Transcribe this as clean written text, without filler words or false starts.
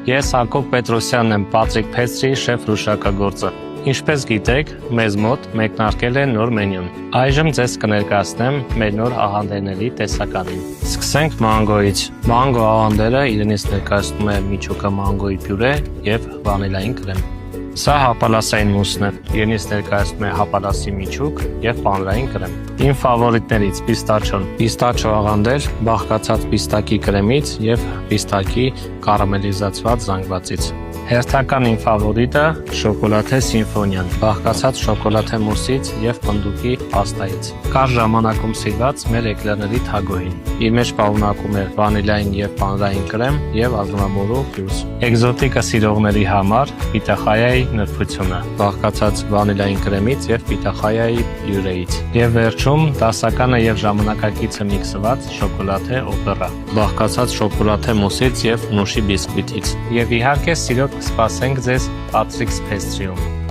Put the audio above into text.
Ես Հակոբ Պետրոսյանն եմ, Պատրիկ Փեստրի շեֆ հրուշակագործը։ Ինչպես գիտեք, մեզ մոտ մեկնարկել է նոր մենյուն։ Այժմ ձեզ կներկայացնեմ մեր նոր աղանդերների տեսականին։ Սկսենք մանգոյից։ Մանգո աղանդերը իրենից ներկայացնում է միջուկը մանգոյի պյուրե եւ վանիլային կրեմ։ Սա հապալասային մուսն է, իրենից ներկայացնում է հապալասի միջուկ եւ պանրային կրեմ։ Իմ ֆավորիտներից պիստաչոն։ Պիստաչո աղանդեր բաղկացած պիստակի կրեմից եւ պիստակի կարամելիզացված զանգվածից։ Հերթական իմ ֆավորիտը շոկոլադե սիմֆոնիան, բաղկացած շոկոլադե մուսից եւ պնդուկի պաստայից։ Կար ժամանակում սիրված մեր էկլերների թագոհին։ Իր մեջ պարունակում է վանիլային եւ պանրային կրեմ եւ ազնվամորու ֆյուզ։ Էկզոտիկը սիրողների համար պիտախայայի նրբությունը, բաղկացած վանիլային կրեմից եւ պիտախայայի պյուրեից։ Եվ վերջում դասականը եւ ժամանակակիցը միքսված շոկոլադե օպերա, բաղկացած շոկոլադե մուսից եւ նուշի բիսկվիտից։ Եվ իհարկե սիրով կսպասենք ձեզ Պատրիկ Փեստրիում։